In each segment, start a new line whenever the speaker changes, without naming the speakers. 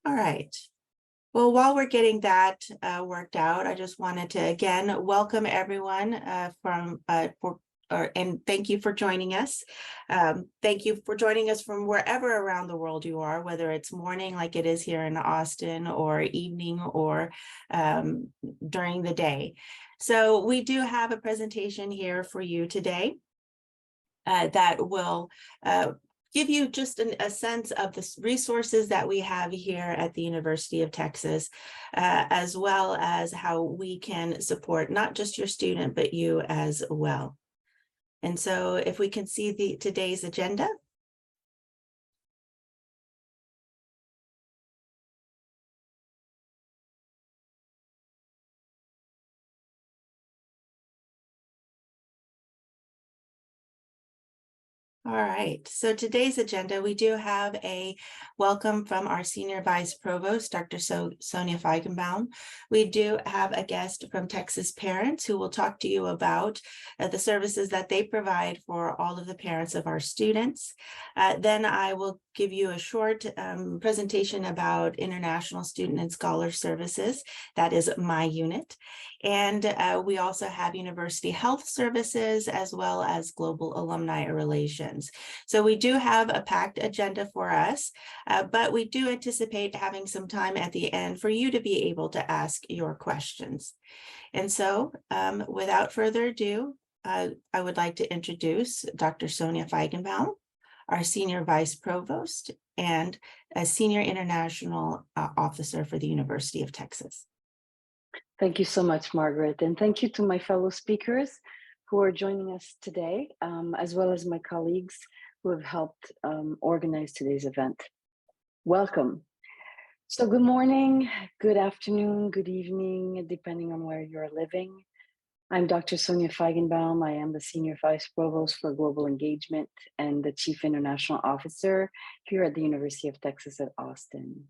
All right. Well, while we're getting that worked out, I just wanted to again welcome everyone and thank you for joining us. Thank you for joining us from wherever around the world you are, whether it's morning like it is here in Austin, or evening, or during the day. So we do have a presentation here for you today that will give you just a sense of the resources that we have here at the University of Texas, as well as how we can support not just your student, but you as well. And so if we can see today's agenda. All right, so today's agenda, we do have a welcome from our Senior Vice Provost, Dr. Sonia Feigenbaum. We do have a guest from Texas Parents who will talk to you about the services that they provide for all of the parents of our students. Then I will give you a short presentation about International Student and Scholar Services. That is my unit. And we also have University Health Services, as well as Global Alumni Relations. So we do have a packed agenda for us, but we do anticipate having some time at the end for you to be able to ask your questions. And so without further ado, I would like to introduce Dr. Sonia Feigenbaum, our Senior Vice Provost and a Senior International Officer for the University of Texas.
Thank you so much, Margaret, and thank you to my fellow speakers who are joining us today, as well as my colleagues who have helped organize today's event. Welcome. So good morning, good afternoon, good evening, depending on where you're living. I'm Dr. Sonia Feigenbaum. I am the Senior Vice Provost for Global Engagement and the Chief International Officer here at the University of Texas at Austin.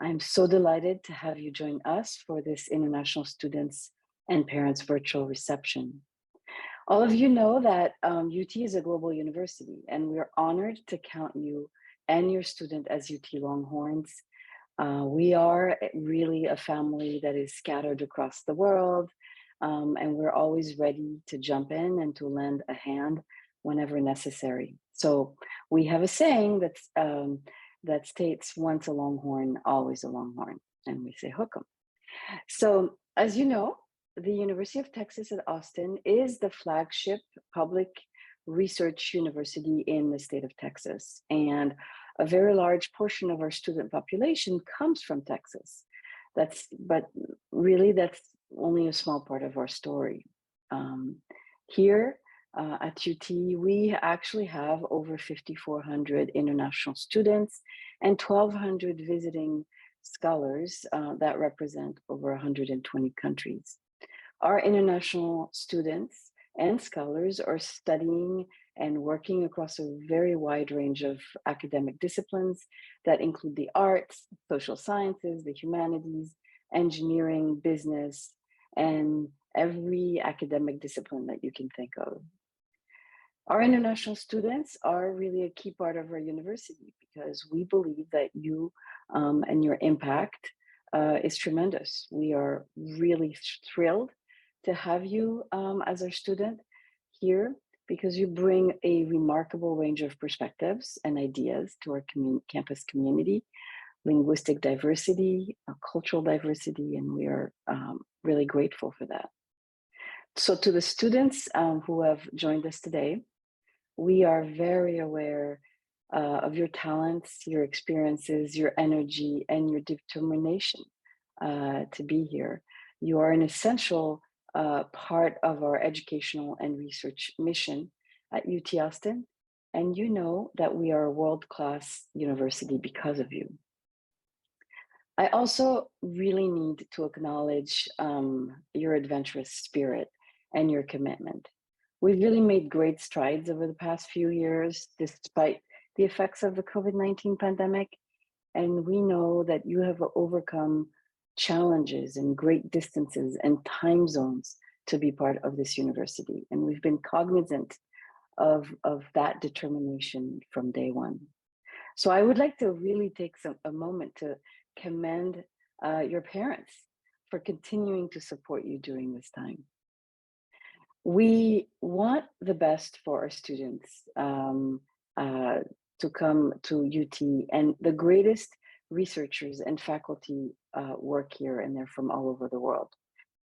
I'm so delighted to have you join us for this International Students and Parents virtual reception. All of you know that UT is a global university, and we're honored to count you and your student as UT Longhorns. We are really a family that is scattered across the world, and we're always ready to jump in and to lend a hand whenever necessary. So we have a saying that's that states, once a Longhorn, always a Longhorn, and we say hook 'em. So as you know, the University of Texas at Austin is the flagship public research university in the state of Texas, and a very large portion of our student population comes from Texas. But really that's only a small part of our story. Here at UT, we actually have over 5,400 international students and 1,200 visiting scholars that represent over 120 countries. Our international students and scholars are studying and working across a very wide range of academic disciplines that include the arts, social sciences, the humanities, engineering, business, and every academic discipline that you can think of. Our international students are really a key part of our university because we believe that you and your impact is tremendous. We are really thrilled to have you as our student here because you bring a remarkable range of perspectives and ideas to our campus community, linguistic diversity, cultural diversity, and we are really grateful for that. So to the students who have joined us today, we are very aware of your talents, your experiences, your energy, and your determination to be here. You are an essential part of our educational and research mission at UT Austin, and you know that we are a world-class university because of you. I also really need to acknowledge your adventurous spirit and your commitment. We've really made great strides over the past few years, despite the effects of the COVID-19 pandemic. And we know that you have overcome challenges and great distances and time zones to be part of this university. And we've been cognizant of that determination from day one. So I would like to really take a moment to commend your parents for continuing to support you during this time. We want the best for our students to come to UT, and the greatest researchers and faculty work here, and they're from all over the world.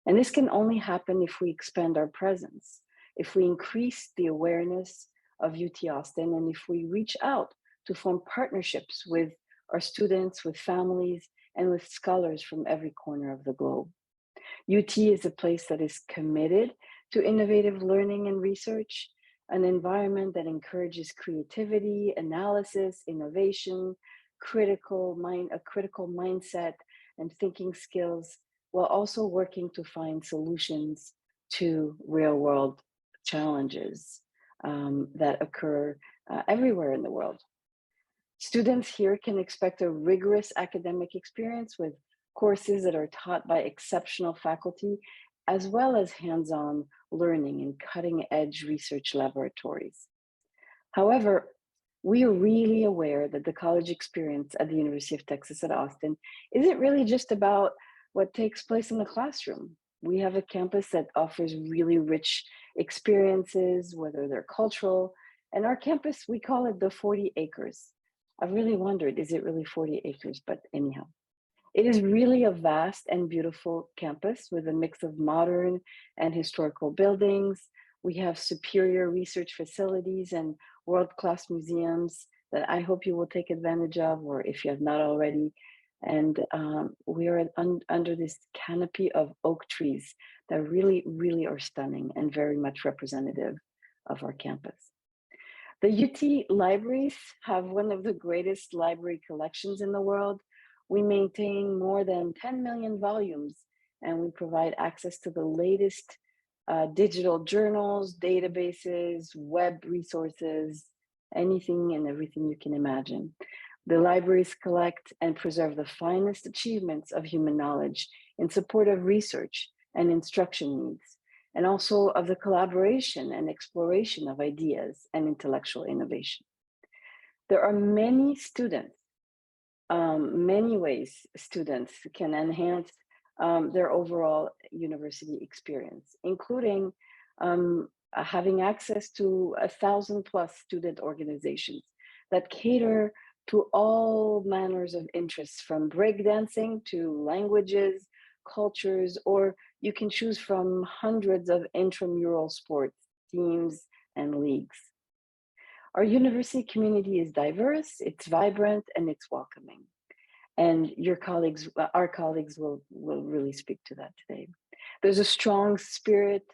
And this can only happen if we expand our presence, if we increase the awareness of UT Austin, and if we reach out to form partnerships with our students, with families, and with scholars from every corner of the globe. UT is a place that is committed to innovative learning and research, an environment that encourages creativity, analysis, innovation, a critical mindset, and thinking skills, while also working to find solutions to real-world challenges that occur everywhere in the world. Students here can expect a rigorous academic experience with courses that are taught by exceptional faculty, as well as hands-on learning in cutting-edge research laboratories. However, we are really aware that the college experience at the University of Texas at Austin isn't really just about what takes place in the classroom. We have a campus that offers really rich experiences, whether they're cultural, and our campus, we call it the 40 acres. I've really wondered, is it really 40 acres? But anyhow, it is really a vast and beautiful campus with a mix of modern and historical buildings. We have superior research facilities and world-class museums that I hope you will take advantage of, or if you have not already. And we are under this canopy of oak trees that really, really are stunning and very much representative of our campus. The UT libraries have one of the greatest library collections in the world. We maintain more than 10 million volumes, and we provide access to the latest digital journals, databases, web resources, anything and everything you can imagine. The libraries collect and preserve the finest achievements of human knowledge in support of research and instruction needs, and also of the collaboration and exploration of ideas and intellectual innovation. There are many students, many ways students can enhance their overall university experience, including having access to 1,000+ student organizations that cater to all manners of interests, from breakdancing to languages, cultures, or you can choose from hundreds of intramural sports teams and leagues. Our university community is diverse, it's vibrant, and it's welcoming. And our colleagues will really speak to that today. There's a strong spirit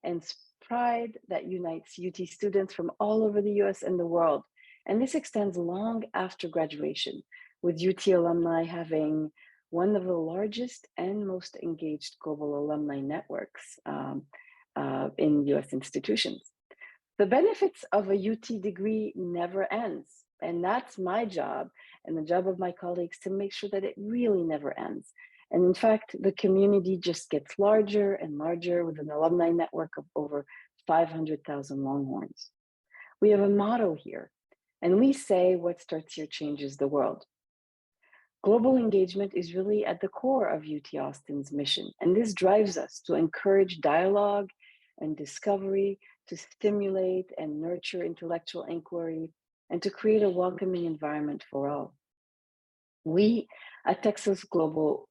and pride that unites UT students from all over the US and the world. And this extends long after graduation, with UT alumni having one of the largest and most engaged global alumni networks in US institutions. The benefits of a UT degree never ends, and that's my job and the job of my colleagues to make sure that it really never ends. And in fact, the community just gets larger and larger with an alumni network of over 500,000 Longhorns. We have a motto here, and we say what starts here changes the world. Global engagement is really at the core of UT Austin's mission, and this drives us to encourage dialogue and discovery, to stimulate and nurture intellectual inquiry, and to create a welcoming environment for all. We at Texas Global,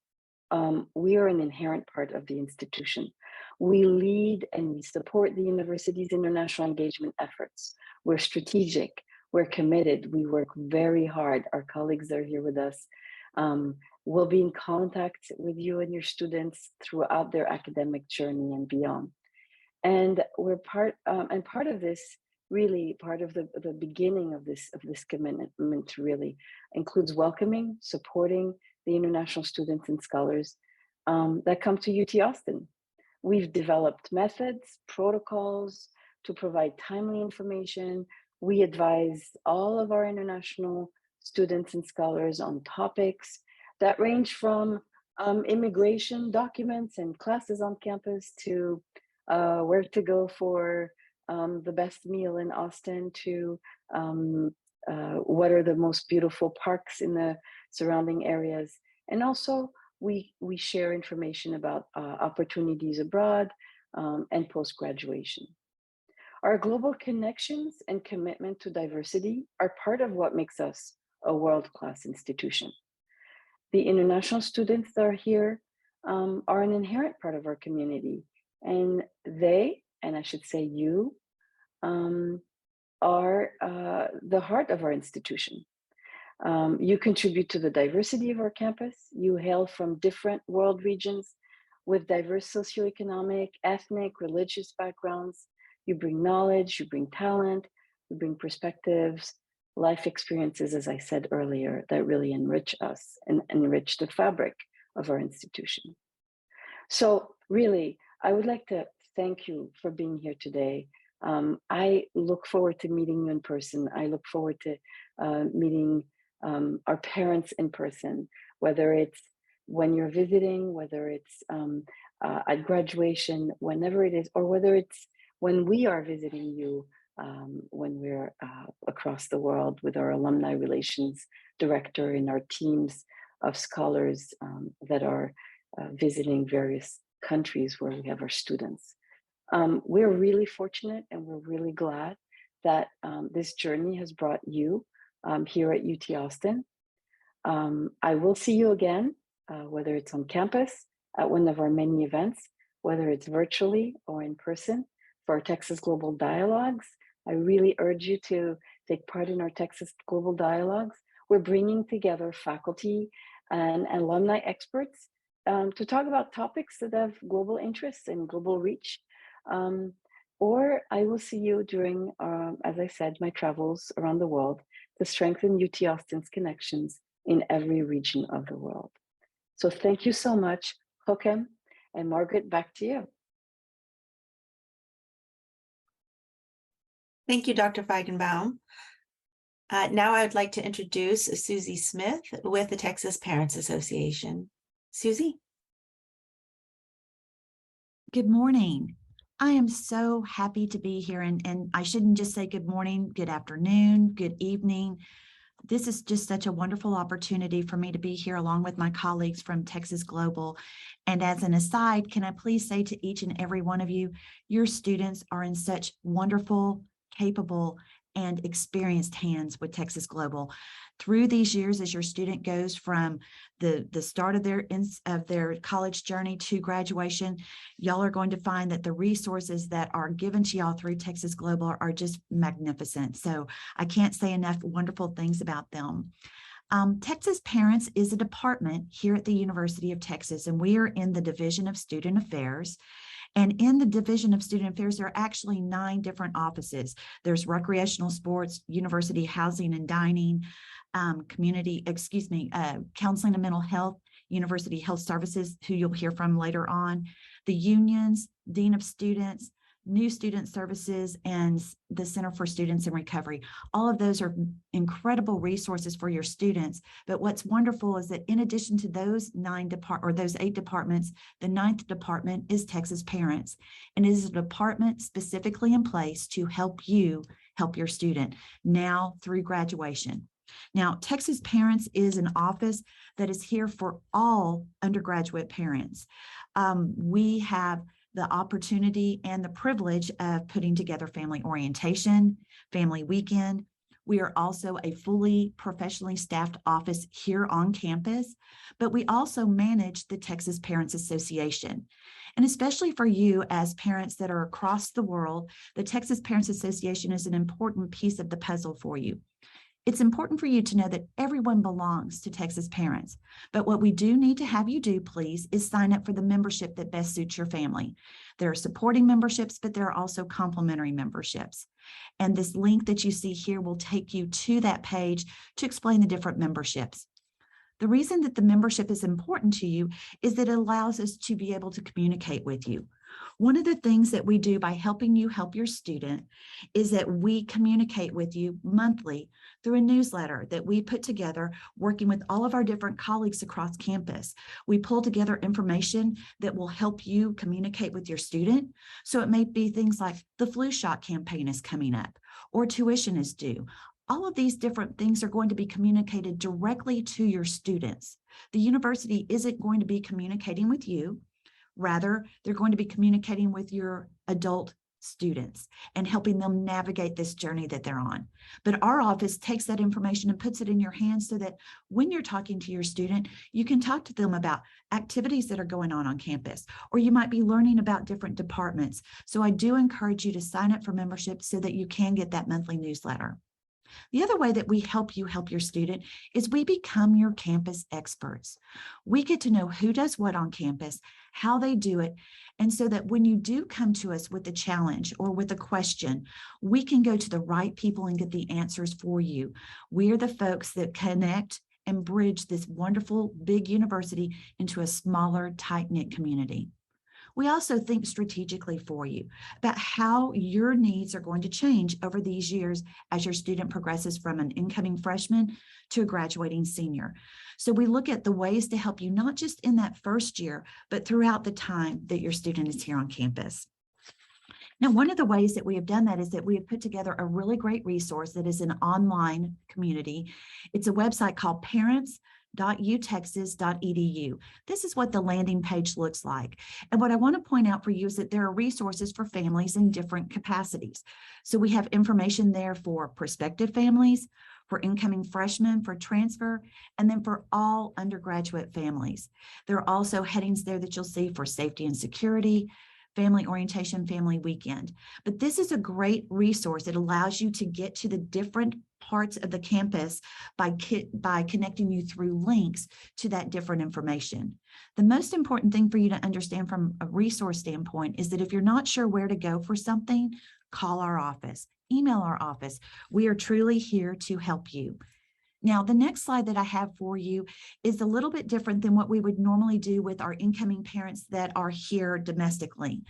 we are an inherent part of the institution. We lead and we support the university's international engagement efforts. We're strategic, we're committed, we work very hard. Our colleagues are here with us. We'll be in contact with you and your students throughout their academic journey and beyond. And we're part of this, really part of the beginning of this commitment really includes welcoming, supporting the international students and scholars that come to UT Austin. We've developed methods, protocols to provide timely information. We advise all of our international students and scholars on topics that range from immigration documents and classes on campus to where to go for the best meal in Austin, to what are the most beautiful parks in the surrounding areas. And also we share information about opportunities abroad and post-graduation. Our global connections and commitment to diversity are part of what makes us a world-class institution. The international students that are here are an inherent part of our community, and they, and I should say you, are the heart of our institution. You contribute to the diversity of our campus. You hail from different world regions with diverse socioeconomic, ethnic, religious backgrounds. You bring knowledge, you bring talent, you bring perspectives, life experiences, as I said earlier, that really enrich us and enrich the fabric of our institution. So really, I would like to thank you for being here today. I look forward to meeting you in person. I look forward to meeting our parents in person, whether it's when you're visiting, whether it's at graduation, whenever it is, or whether it's when we are visiting you, when we're across the world with our alumni relations director and our teams of scholars that are visiting various countries where we have our students. We're really fortunate and we're really glad that this journey has brought you here at UT Austin. I will see you again, whether it's on campus, at one of our many events, whether it's virtually or in person for our Texas Global Dialogues. I really urge you to take part in our Texas Global Dialogues. We're bringing together faculty and alumni experts to talk about topics that have global interests and global reach. Or I will see you during, as I said, my travels around the world to strengthen UT Austin's connections in every region of the world. So thank you so much, Joachim, and Margaret, back to you.
Thank you, Dr. Feigenbaum. Now I would like to introduce Susie Smith with the Texas Parents Association. Susie?
Good morning. I am so happy to be here, and I shouldn't just say good morning, good afternoon, good evening. This is just such a wonderful opportunity for me to be here along with my colleagues from Texas Global. And as an aside, can I please say to each and every one of you, your students are in such wonderful, capable, and experienced hands with Texas Global. Through these years, as your student goes from the start of their college journey to graduation, y'all are going to find that the resources that are given to y'all through Texas Global are just magnificent. So I can't say enough wonderful things about them. Texas Parents is a department here at the University of Texas, and we are in the Division of Student Affairs. And in the Division of Student Affairs, there are actually 9 different offices. There's recreational sports, university housing and dining, counseling and mental health, university health services, who you'll hear from later on, the unions, dean of students, new student services, and the Center for Students in Recovery. All of those are incredible resources for your students. But what's wonderful is that in addition to those 8 departments, the 9th department is Texas Parents, and it is a department specifically in place to help you help your student now through graduation. Now, Texas Parents is an office that is here for all undergraduate parents. We have the opportunity and the privilege of putting together family orientation, family weekend. We are also a fully professionally staffed office here on campus, but we also manage the Texas Parents Association. And especially for you as parents that are across the world, the Texas Parents Association is an important piece of the puzzle for you. It's important for you to know that everyone belongs to Texas Parents, but what we do need to have you do, please, is sign up for the membership that best suits your family. There are supporting memberships, but there are also complimentary memberships. And this link that you see here will take you to that page to explain the different memberships. The reason that the membership is important to you is that it allows us to be able to communicate with you. One of the things that we do by helping you help your student is that we communicate with you monthly through a newsletter that we put together working with all of our different colleagues across campus. We pull together information that will help you communicate with your student. So it may be things like the flu shot campaign is coming up or tuition is due. All of these different things are going to be communicated directly to your students. The university isn't going to be communicating with you. Rather, they're going to be communicating with your adult students and helping them navigate this journey that they're on. But our office takes that information and puts it in your hands so that when you're talking to your student, you can talk to them about activities that are going on campus, or you might be learning about different departments. So I do encourage you to sign up for membership so that you can get that monthly newsletter. The other way that we help you help your student is we become your campus experts. We get to know who does what on campus, how they do it, and so that when you do come to us with a challenge or with a question, we can go to the right people and get the answers for you. We are the folks that connect and bridge this wonderful big university into a smaller, tight-knit community. We also think strategically for you about how your needs are going to change over these years as your student progresses from an incoming freshman to a graduating senior. So we look at the ways to help you, not just in that first year, but throughout the time that your student is here on campus. Now, one of the ways that we have done that is that we have put together a really great resource that is an online community. It's a website called parents.utexas.edu. This is what the landing page looks like. And what I want to point out for you is that there are resources for families in different capacities. So we have information there for prospective families, for incoming freshmen, for transfer, and then for all undergraduate families. There are also headings there that you'll see for safety and security, family orientation, family weekend. But this is a great resource. It allows you to get to the different parts of the campus by connecting you through links to that different information. The most important thing for you to understand from a resource standpoint is that if you're not sure where to go for something, call our office, email our office. We are truly here to help you. Now, the next slide that I have for you is a little bit different than what we would normally do with our incoming parents that are here domestically.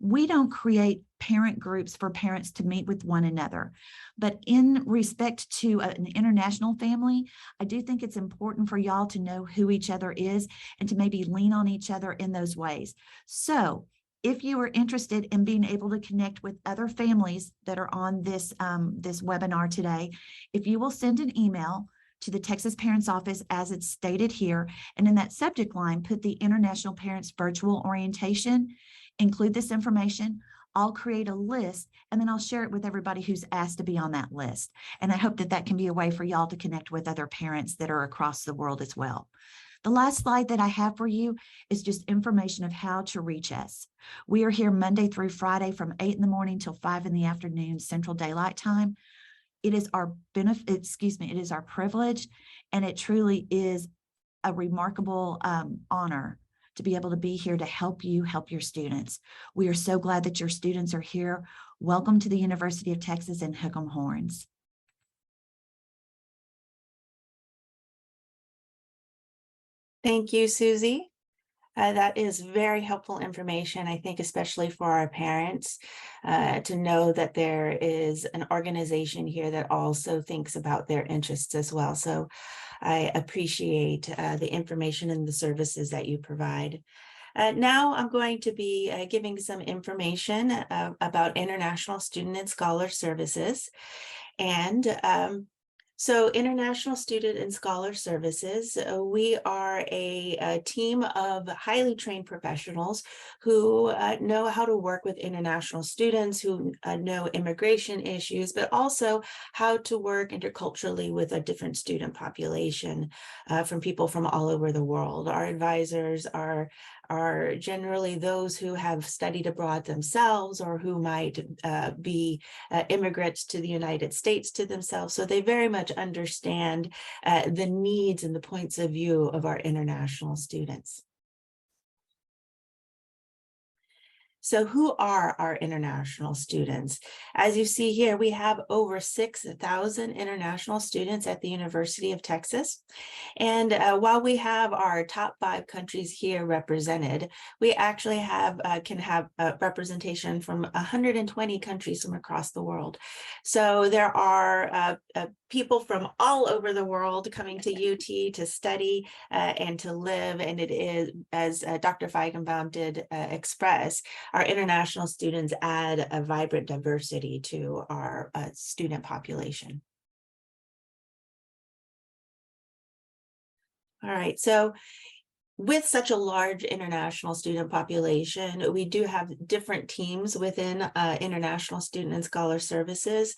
We don't create parent groups for parents to meet with one another. But in respect to an international family, I do think it's important for y'all to know who each other is and to maybe lean on each other in those ways. So if you are interested in being able to connect with other families that are on this webinar today, if you will send an email to the Texas Parents Office as it's stated here, and in that subject line, put the International Parents Virtual Orientation, include this information, I'll create a list, and then I'll share it with everybody who's asked to be on that list. And I hope that that can be a way for y'all to connect with other parents that are across the world as well. The last slide that I have for you is just information of how to reach us. We are here Monday through Friday from 8 in the morning till 5 in the afternoon, Central Daylight Time. It is our it is our privilege, and it truly is a remarkable honor to be able to be here to help you help your students. We are so glad that your students are here. Welcome to the University of Texas and Hook 'em Horns.
Thank you, Susie. That is very helpful information, I think, especially for our parents, to know that there is an organization here that also thinks about their interests as well. So I appreciate the information and the services that you provide. Now I'm going to be giving some information about International Student and Scholar Services. And so International Student and Scholar Services, we are a team of highly trained professionals who know how to work with international students, who know immigration issues, but also how to work interculturally with a different student population from people from all over the world. Our advisors are generally those who have studied abroad themselves or who might be immigrants to the United States to themselves. So they very much understand the needs and the points of view of our international students. So who are our international students? As you see here, we have over 6,000 international students at the University of Texas. And while we have our top 5 countries here represented, we actually can have representation from 120 countries from across the world. So there are people from all over the world coming to UT to study and to live. And it is, as Dr. Feigenbaum did express, our international students add a vibrant diversity to our student population. All right, so with such a large international student population, we do have different teams within International Student and Scholar Services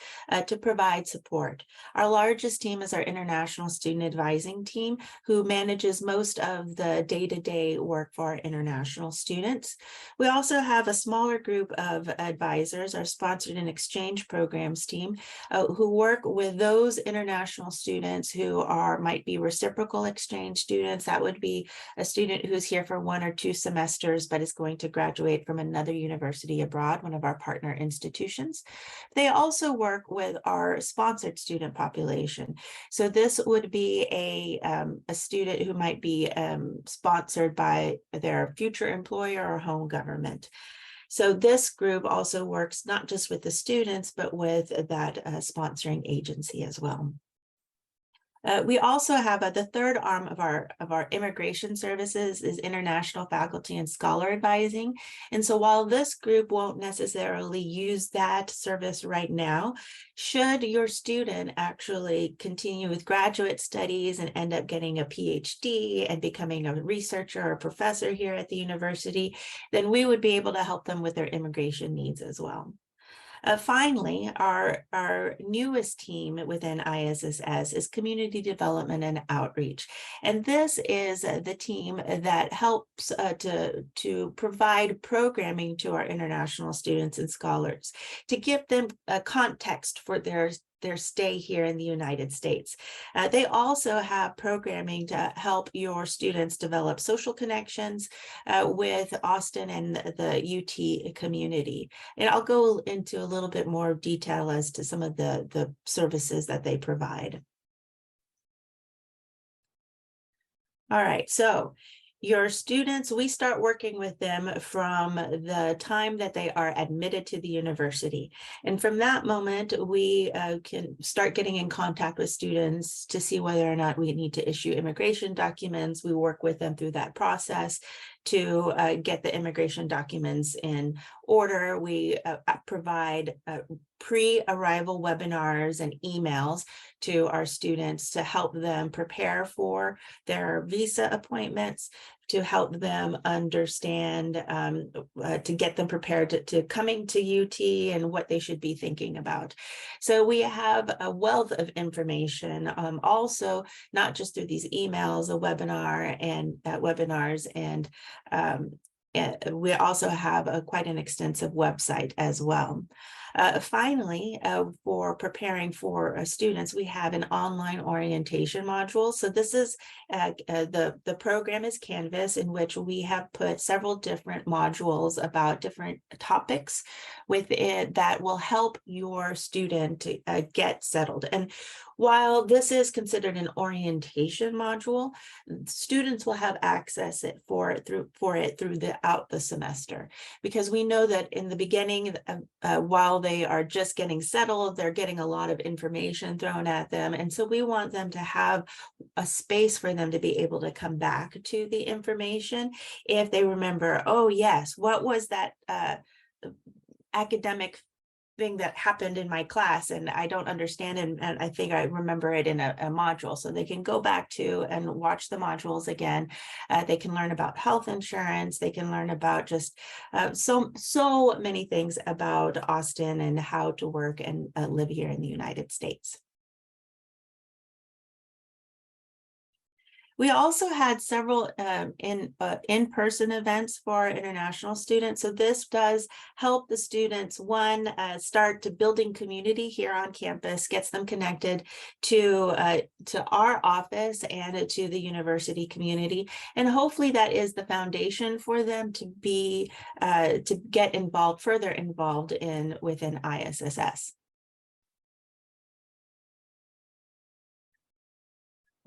to provide support. Our largest team is our International Student Advising Team, who manages most of the day-to-day work for our international students. We also have a smaller group of advisors, our Sponsored and Exchange Programs team, who work with those international students who might be reciprocal exchange students. That would be a student who's here for 1 or 2 semesters, but is going to graduate from another university abroad, one of our partner institutions. They also work with our sponsored student population. So this would be a student who might be sponsored by their future employer or home government. So this group also works not just with the students, but with that sponsoring agency as well. We also have the third arm of our immigration services is international faculty and scholar advising. And so while this group won't necessarily use that service right now, should your student actually continue with graduate studies and end up getting a PhD and becoming a researcher or professor here at the university, then we would be able to help them with their immigration needs as well. Finally, our newest team within ISSS is Community Development and Outreach. And this is the team that helps to provide programming to our international students and scholars to give them a context for their stay here in the United States. They also have programming to help your students develop social connections with Austin and the UT community. And I'll go into a little bit more detail as to some of the services that they provide. All right, so your students, we start working with them from the time that they are admitted to the university. And from that moment, we can start getting in contact with students to see whether or not we need to issue immigration documents. We work with them through that process to get the immigration documents in order. We provide pre-arrival webinars and emails to our students to help them prepare for their visa appointments, to help them understand, to get them prepared to coming to UT and what they should be thinking about. So we have a wealth of information, also not just through these emails, a webinar and webinars, and we also have quite an extensive website as well. Finally, for preparing for students, we have an online orientation module. So this is the program is Canvas, in which we have put several different modules about different topics with it that will help your student to get settled. And while this is considered an orientation module, students will have access throughout the semester, because we know that in the beginning, while they are just getting settled, they're getting a lot of information thrown at them. And so we want them to have a space for them to be able to come back to the information if they remember, oh yes, what was that academic thing that happened in my class and I don't understand, and I think I remember it in a module. So they can go back to and watch the modules again. They can learn about health insurance. They can learn about just so many things about Austin and how to work and live here in the United States. We also had several in-person events for our international students. So this does help the students, one, start to building community here on campus, gets them connected to our office and to the university community. And hopefully that is the foundation for them to be, to get involved, further involved within ISSS.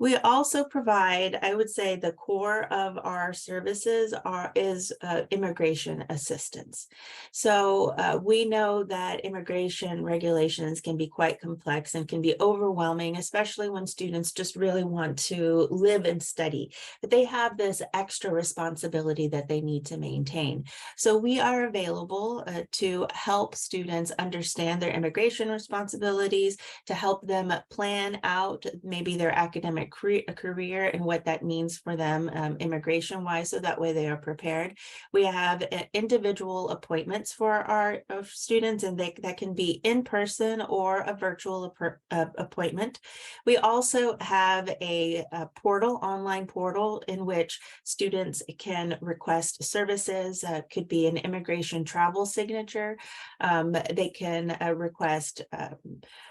We also provide, I would say, the core of our services is immigration assistance. So we know that immigration regulations can be quite complex and can be overwhelming, especially when students just really want to live and study, but they have this extra responsibility that they need to maintain. So we are available to help students understand their immigration responsibilities, to help them plan out maybe their academic a career and what that means for them immigration-wise, so that way they are prepared. We have individual appointments for our students, and that can be in person or a virtual appointment. We also have a portal, online portal, in which students can request services. Could be an immigration travel signature. They can request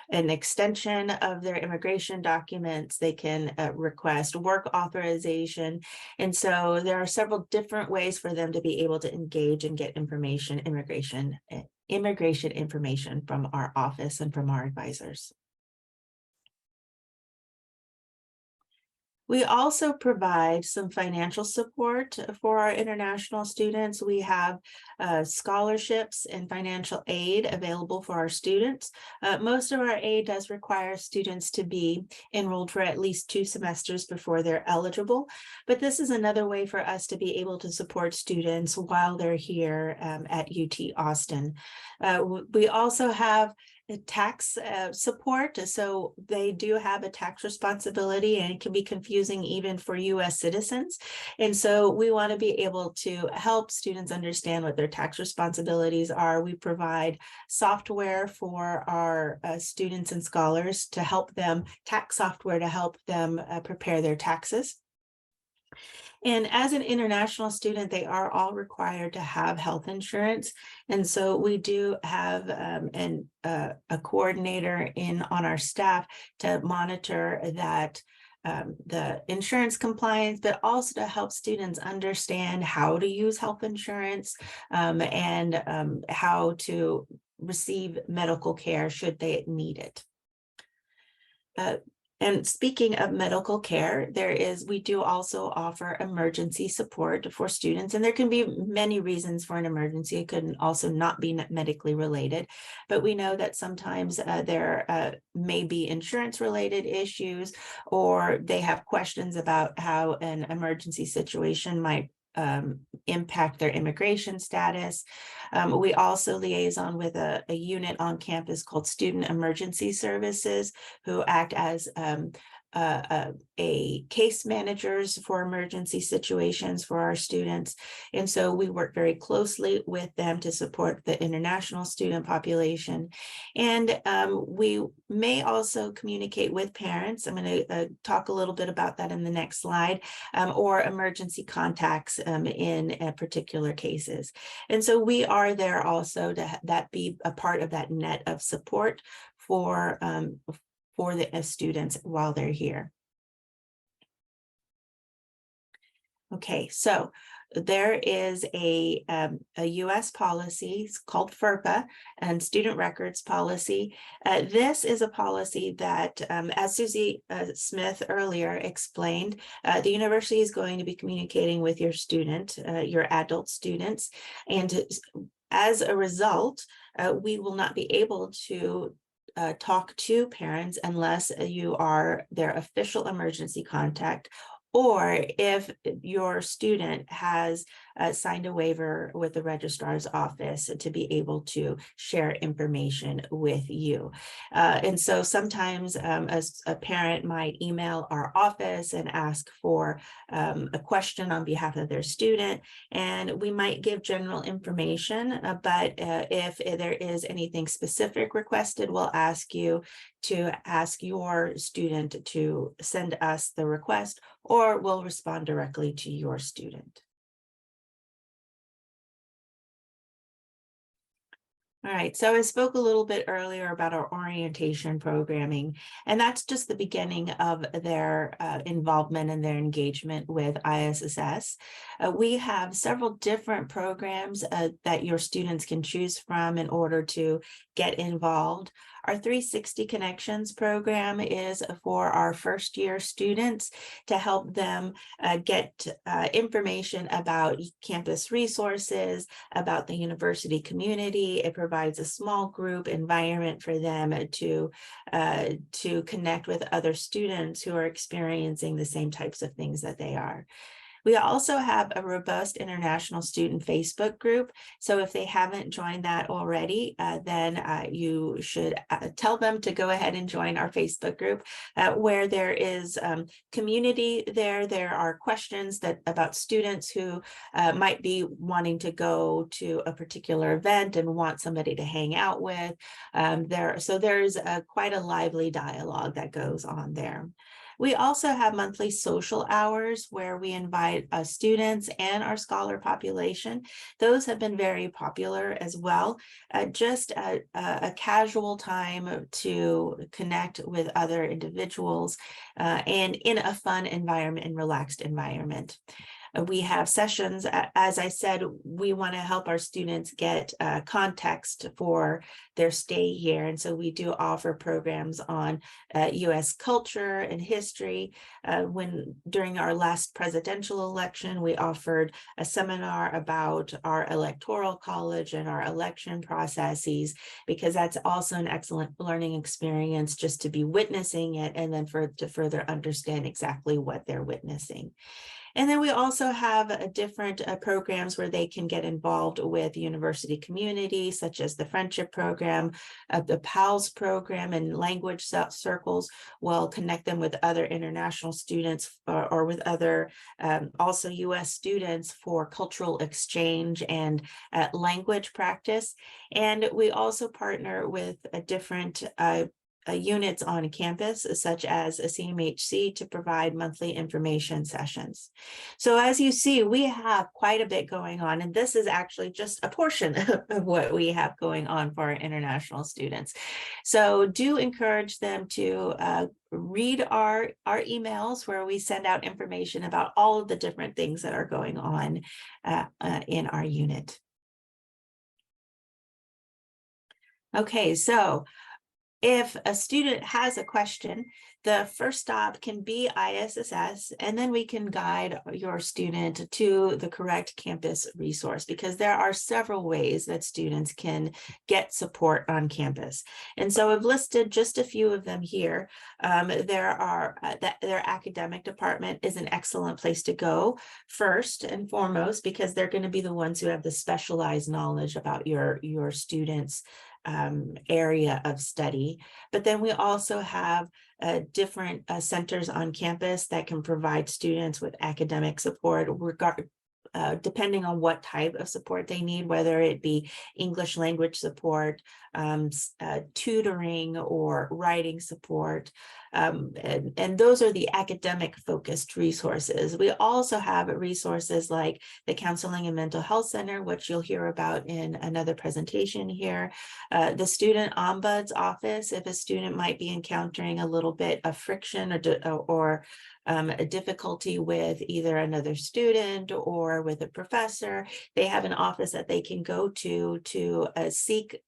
an extension of their immigration documents. They can request work authorization. And so there are several different ways for them to be able to engage and get immigration information from our office and from our advisors. We also provide some financial support for our international students. We have scholarships and financial aid available for our students. Most of our aid does require students to be enrolled for at least 2 semesters before they're eligible, but this is another way for us to be able to support students while they're here at UT Austin. We also have tax support, so they do have a tax responsibility, and it can be confusing even for U.S. citizens. And so we want to be able to help students understand what their tax responsibilities are. We provide software for our students and scholars to help them, tax software to help them prepare their taxes. And as an international student, they are all required to have health insurance. And so we do have a coordinator on our staff to monitor that the insurance compliance, but also to help students understand how to use health insurance and how to receive medical care should they need it. And speaking of medical care, we do also offer emergency support for students, and there can be many reasons for an emergency. It could also not be medically related, but we know that sometimes there may be insurance related issues, or they have questions about how an emergency situation might impact their immigration status. We also liaison with a unit on campus called Student Emergency Services, who act as a case managers for emergency situations for our students. And so we work very closely with them to support the international student population. And we may also communicate with parents. I'm going to talk a little bit about that in the next slide, or emergency contacts in particular cases. And so we are there also to be a part of that net of support for the students while they're here. Okay, so there is a U.S. policy called FERPA and Student Records Policy. This is a policy that, as Susie Smith earlier explained, the university is going to be communicating with your student, your adult students, and as a result, we will not be able to talk to parents unless you are their official emergency contact, or if your student has signed a waiver with the registrar's office to be able to share information with you. And so sometimes a parent might email our office and ask for a question on behalf of their student, and we might give general information, but if there is anything specific requested, we'll ask you to ask your student to send us the request, or we'll respond directly to your student. All right, so I spoke a little bit earlier about our orientation programming, and that's just the beginning of their involvement and their engagement with ISSS. We have several different programs that your students can choose from in order to get involved. Our 360 Connections program is for our first year students to help them get information about campus resources, about the university community. It provides a small group environment for them to connect with other students who are experiencing the same types of things that they are. We also have a robust international student Facebook group. So if they haven't joined that already, then you should tell them to go ahead and join our Facebook group, where there is community there. There are questions about students who might be wanting to go to a particular event and want somebody to hang out with. So there's quite a lively dialogue that goes on there. We also have monthly social hours where we invite students and our scholar population. Those have been very popular as well. Just a casual time to connect with other individuals and in a fun environment and relaxed environment. We have sessions, as I said, we want to help our students get context for their stay here. And so we do offer programs on US culture and history. During our last presidential election, we offered a seminar about our electoral college and our election processes, because that's also an excellent learning experience just to be witnessing it and then to further understand exactly what they're witnessing. And then we also have different programs where they can get involved with university community, such as the friendship program, the PALS program, and language circles will connect them with other international students or with other also US students for cultural exchange and language practice. And we also partner with different units on campus, such as a CMHC, to provide monthly information sessions. So as you see, we have quite a bit going on, and this is actually just a portion of what we have going on for our international students. So do encourage them to read our emails, where we send out information about all of the different things that are going on in our unit. Okay, so if a student has a question, the first stop can be ISSS, and then we can guide your student to the correct campus resource, because there are several ways that students can get support on campus. And so I've listed just a few of them here. Their academic department is an excellent place to go first and foremost, because they're going to be the ones who have the specialized knowledge about your students' area of study. But then we also have different centers on campus that can provide students with academic support, depending on what type of support they need, whether it be English language support, tutoring, or writing support. And those are the academic focused resources. We also have resources like the Counseling and Mental Health Center, which you'll hear about in another presentation here. The Student Ombuds office, if a student might be encountering a little bit of friction or a difficulty with either another student or with a professor, they have an office that they can go to seek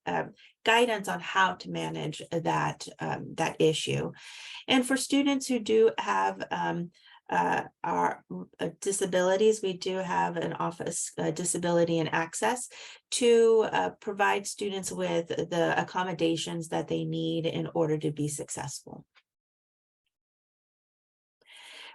guidance on how to manage that issue. And for students who do have our disabilities, we do have an office, disability and access, to provide students with the accommodations that they need in order to be successful.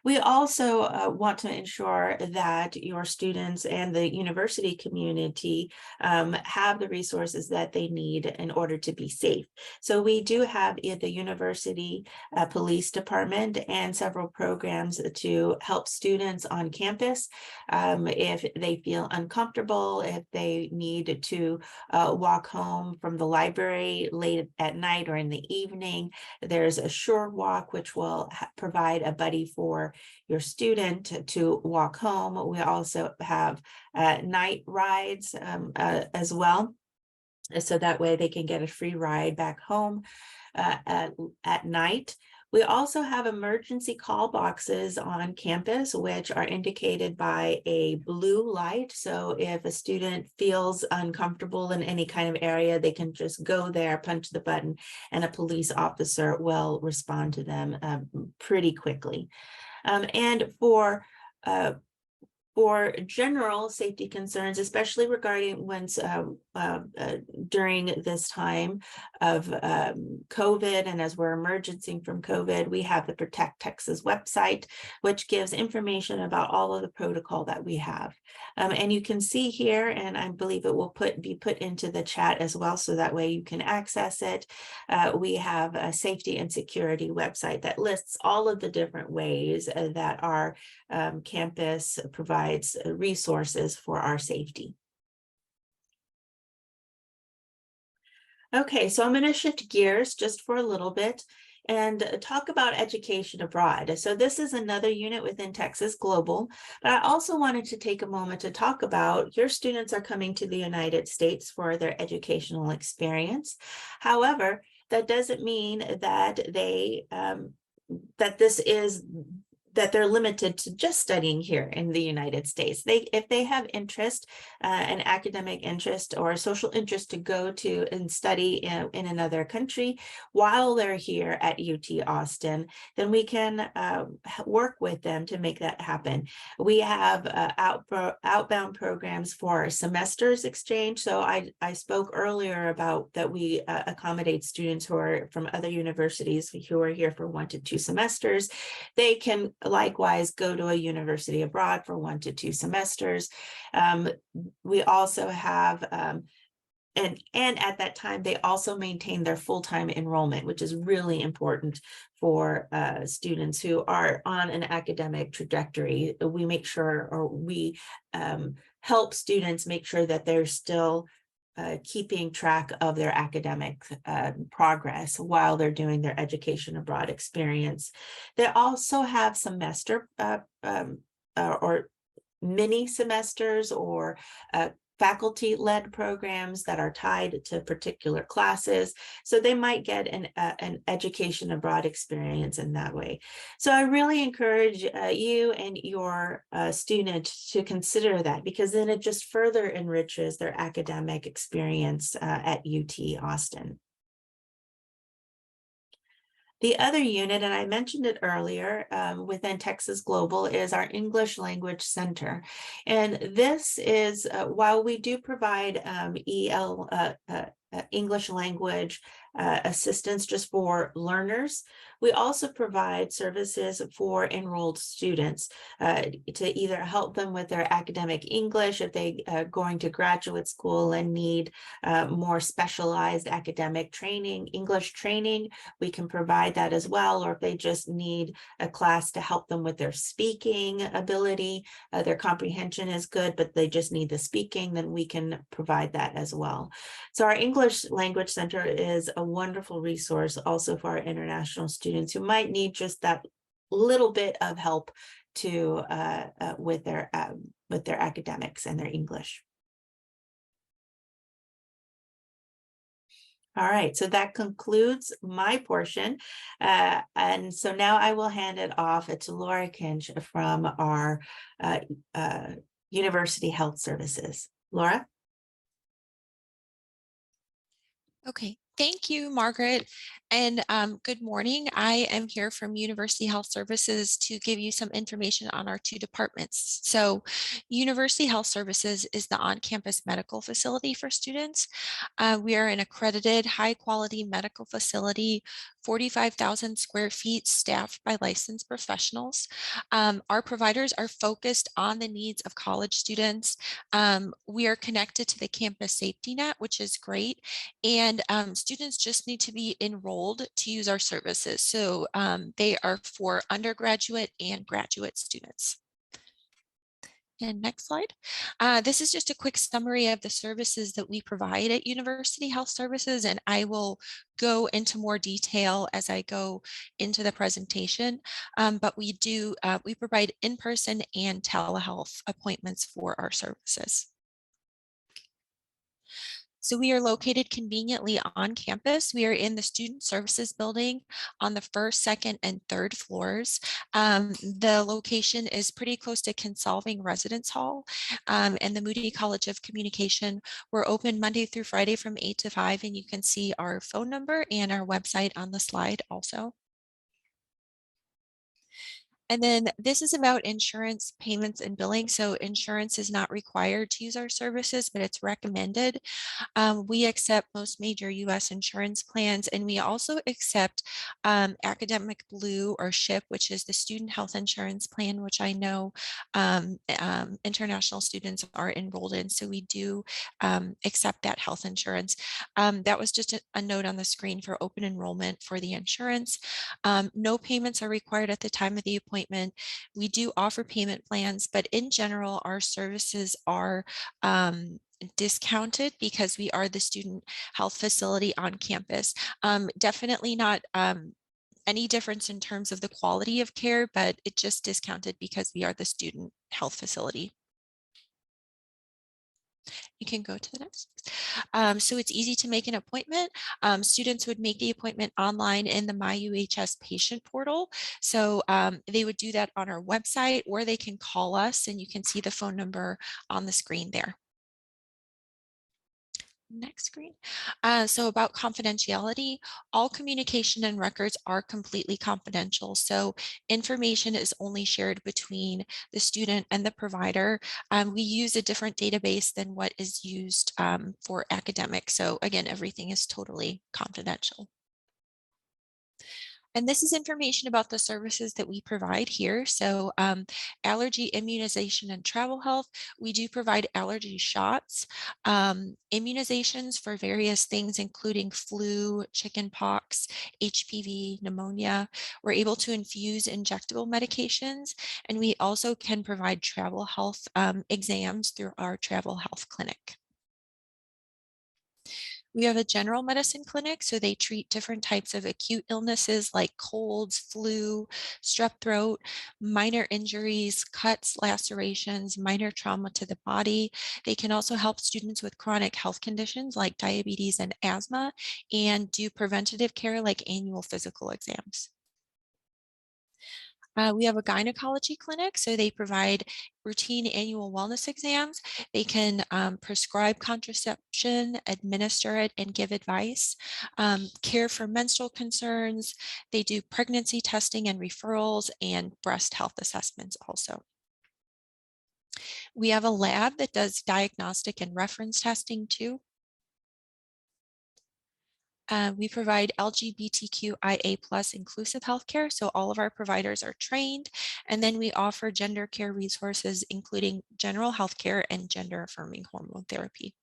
We also want to ensure that your students and the university community have the resources that they need in order to be safe. So we do have the university police department and several programs to help students on campus if they feel uncomfortable, if they need to walk home from the library late at night or in the evening. There's a short walk, which will provide a buddy for your student to walk home. We also have night rides as well, so that way they can get a free ride back home at night. We also have emergency call boxes on campus, which are indicated by a blue light. So if a student feels uncomfortable in any kind of area, they can just go there, punch the button, and a police officer will respond to them pretty quickly. And for For general safety concerns, especially regarding during this time of COVID, and as we're emerging from COVID, we have the Protect Texas website, which gives information about all of the protocol that we have. And you can see here, and I believe it will be put into the chat as well, so that way you can access it. We have a safety and security website that lists all of the different ways that our campus provides resources for our safety. Okay, so I'm going to shift gears just for a little bit and talk about education abroad. So this is another unit within Texas Global, but I also wanted to take a moment to talk about your students are coming to the United States for their educational experience. However, that doesn't mean that that they're limited to just studying here in the United States. If they have interest, an academic interest or a social interest to go to and study in another country while they're here at UT Austin, then we can work with them to make that happen. We have outbound programs for semesters exchange. So I spoke earlier about that we accommodate students who are from other universities who are here for 1 to 2 semesters. They can likewise go to a university abroad for 1 to 2 semesters. We also have, and at that time, they also maintain their full-time enrollment, which is really important for students who are on an academic trajectory. We make sure, or we help students make sure that they're still keeping track of their academic progress while they're doing their education abroad experience. They also have semester or mini semesters or faculty-led programs that are tied to particular classes. So they might get an education abroad experience in that way. So I really encourage you and your student to consider that, because then it just further enriches their academic experience at UT Austin. The other unit, and I mentioned it earlier, within Texas Global is our English Language Center. And this is, while we do provide English language assistance just for learners, we also provide services for enrolled students to either help them with their academic English if they are going to graduate school and need more specialized academic training, English training. We can provide that as well, or if they just need a class to help them with their speaking ability, their comprehension is good, but they just need the speaking, then we can provide that as well. So our English Language Center is a wonderful resource also for our international students who might need just that little bit of help to with their academics and their English. All right, so that concludes my portion. And so now I will hand it off to Laura Kinch from our University Health Services. Laura?
Okay, thank you, Margaret. And good morning. I am here from University Health Services to give you some information on our 2 departments. So University Health Services is the on-campus medical facility for students. We are an accredited high-quality medical facility, 45,000 square feet, staffed by licensed professionals. Our providers are focused on the needs of college students. We are connected to the campus safety net, which is great. And students just need to be enrolled to use our services. So they are for undergraduate and graduate students. And next slide. This is just a quick summary of the services that we provide at University Health Services, and I will go into more detail as I go into the presentation. But we provide in-person and telehealth appointments for our services. So we are located conveniently on campus. We are in the Student Services Building on the 1st, 2nd, and 3rd floors. The location is pretty close to Consolving Residence Hall and the Moody College of Communication. We're open Monday through Friday from 8 to 5, and you can see our phone number and our website on the slide also. And then this is about insurance payments and billing. So insurance is not required to use our services, but it's recommended. We accept most major US insurance plans, and we also accept Academic Blue or SHIP, which is the student health insurance plan, which I know international students are enrolled in. So we do accept that health insurance. That was just a note on the screen for open enrollment for the insurance. No payments are required at the time of the appointment. We do offer payment plans, but in general, our services are discounted because we are the student health facility on campus. Definitely not any difference in terms of the quality of care, but it just discounted because we are the student health facility. You can go to the next. So it's easy to make an appointment. Students would make the appointment online in the MyUHS patient portal. So they would do that on our website, or they can call us, and you can see the phone number on the screen there. Next screen. So about confidentiality, all communication and records are completely confidential. So information is only shared between the student and the provider. We use a different database than what is used for academics. So again, everything is totally confidential. And this is information about the services that we provide here. So allergy, immunization, and travel health. We do provide allergy shots, immunizations for various things, including flu, chickenpox, HPV, pneumonia. We're able to infuse injectable medications, and we also can provide travel health exams through our travel health clinic. We have a general medicine clinic, so they treat different types of acute illnesses like colds, flu, strep throat, minor injuries, cuts, lacerations, minor trauma to the body. They can also help students with chronic health conditions like diabetes and asthma, and do preventative care like annual physical exams. We have a gynecology clinic, so they provide routine annual wellness exams. They can prescribe contraception, administer it, and give advice. Care for menstrual concerns. They do pregnancy testing and referrals, and breast health assessments also. We have a lab that does diagnostic and reference testing too. We provide LGBTQIA+ inclusive healthcare, so all of our providers are trained, and then we offer gender care resources, including general healthcare and gender-affirming hormone therapy.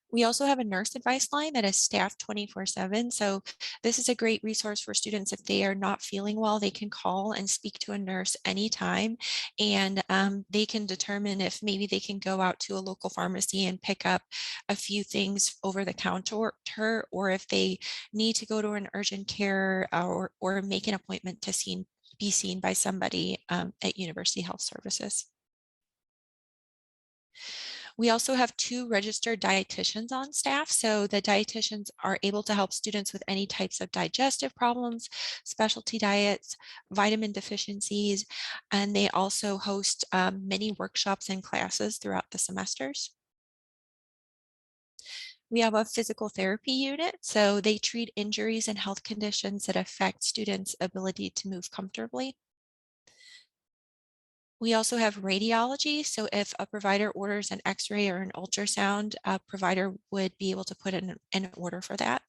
We also have a nurse advice line that is staffed 24/7. So this is a great resource for students. If they are not feeling well, they can call and speak to a nurse anytime, and they can determine if maybe they can go out to a local pharmacy and pick up a few things over the counter, or if they need to go to an urgent care or make an appointment to be seen by somebody at University Health Services. We also have 2 registered dietitians on staff. So the dietitians are able to help students with any types of digestive problems, specialty diets, vitamin deficiencies, and they also host many workshops and classes throughout the semesters. We have a physical therapy unit, so they treat injuries and health conditions that affect students' ability to move comfortably. We also have radiology. So if a provider orders an X-ray or an ultrasound, a provider would be able to put in an order for that.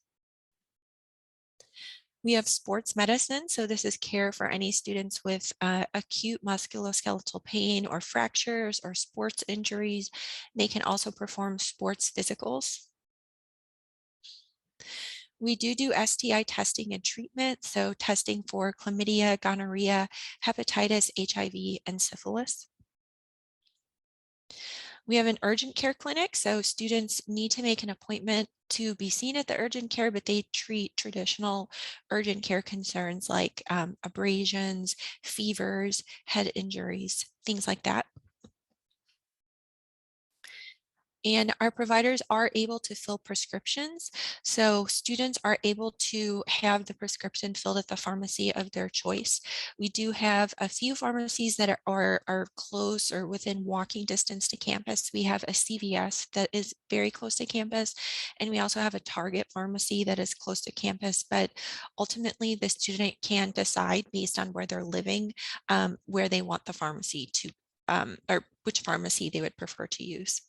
We have sports medicine. So this is care for any students with acute musculoskeletal pain or fractures or sports injuries. They can also perform sports physicals. We do STI testing and treatment. So testing for chlamydia, gonorrhea, hepatitis, HIV, and syphilis. We have an urgent care clinic, so students need to make an appointment to be seen at the urgent care, but they treat traditional urgent care concerns like abrasions, fevers, head injuries, things like that. And our providers are able to fill prescriptions. So students are able to have the prescription filled at the pharmacy of their choice. We do have a few pharmacies that are close or within walking distance to campus. We have a CVS that is very close to campus, and we also have a Target pharmacy that is close to campus. But ultimately, the student can decide based on where they're living, where they want the pharmacy to, or which pharmacy they would prefer to use.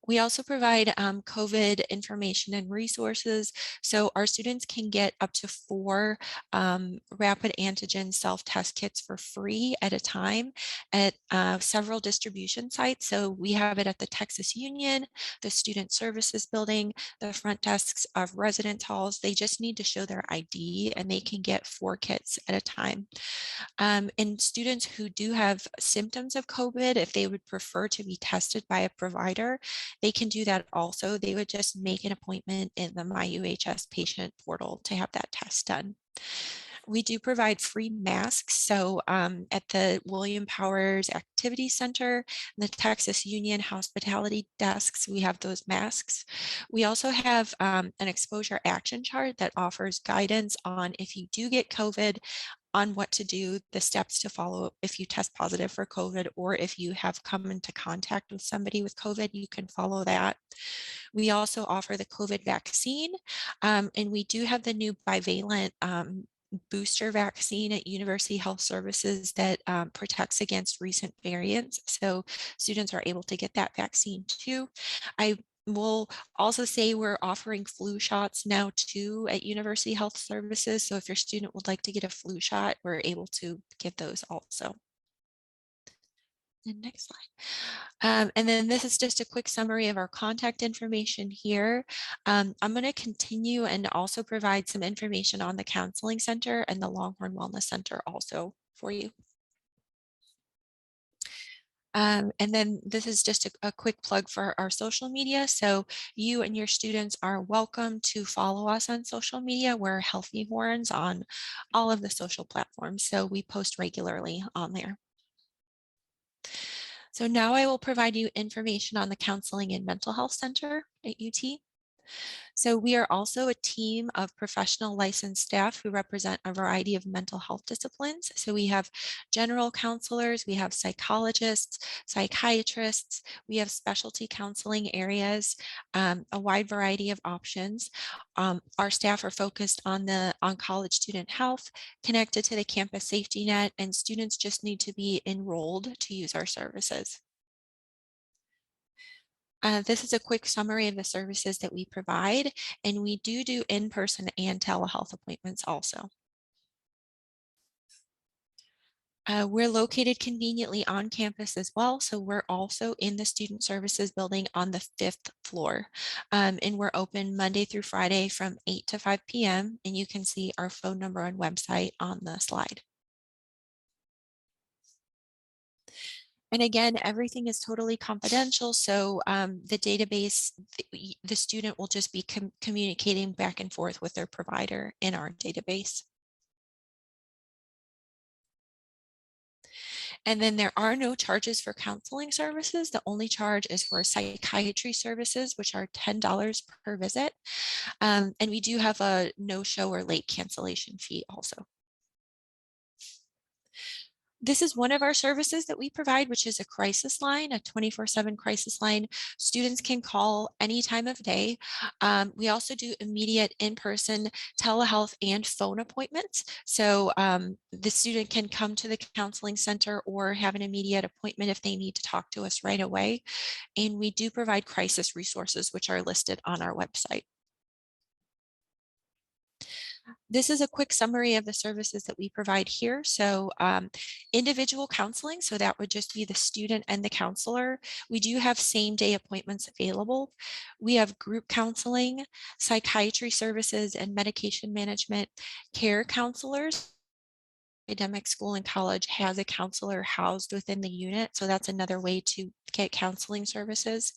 We also provide COVID information and resources. So our students can get up to 4 rapid antigen self-test kits for free at a time at several distribution sites. So we have it at the Texas Union, the Student Services Building, the front desks of residence halls. They just need to show their ID and they can get 4 kits at a time. And students who do have symptoms of COVID, if they would prefer to be tested by a provider, they can do that also. They would just make an appointment in the MyUHS patient portal to have that test done. We do provide free masks. So at the William Powers Activity Center, the Texas Union Hospitality desks, we have those masks. We also have an exposure action chart that offers guidance on if you do get COVID, on what to do, the steps to follow if you test positive for COVID, or if you have come into contact with somebody with COVID, you can follow that. We also offer the COVID vaccine, and we do have the new bivalent booster vaccine at University Health Services that protects against recent variants. So students are able to get that vaccine too. I will also say we're offering flu shots now too at University Health Services. So if your student would like to get a flu shot, we're able to give those also. And next slide. And then this is just a quick summary of our contact information here. I'm going to continue and also provide some information on the Counseling Center and the Longhorn Wellness Center also for you. And then this is just a quick plug for our social media. So you and your students are welcome to follow us on social media. We're Healthy Horns on all of the social platforms. So we post regularly on there. So now I will provide you information on the Counseling and Mental Health Center at UT. So we are also a team of professional licensed staff who represent a variety of mental health disciplines. So we have general counselors, we have psychologists, psychiatrists, we have specialty counseling areas, a wide variety of options. Our staff are focused on college student health, connected to the campus safety net, and students just need to be enrolled to use our services. This is a quick summary of the services that we provide, and we do in-person and telehealth appointments also. We're located conveniently on campus as well, so we're also in the Student Services Building on the 5th floor. And we're open Monday through Friday from 8 to 5 p.m. And you can see our phone number and website on the slide. And again, everything is totally confidential. So the database, the student will just be communicating back and forth with their provider in our database. And then there are no charges for counseling services. The only charge is for psychiatry services, which are $10 per visit. And we do have a no-show or late cancellation fee also. This is one of our services that we provide, which is a crisis line, a 24/7 crisis line. Students can call any time of day. We also do immediate in-person telehealth and phone appointments. So the student can come to the counseling center or have an immediate appointment if they need to talk to us right away. And we do provide crisis resources, which are listed on our website. This is a quick summary of the services that we provide here. So individual counseling, so that would just be the student and the counselor. We do have same-day appointments available. We have group counseling, psychiatry services, and medication management care counselors. Academic school and college has a counselor housed within the unit, so that's another way to get counseling services.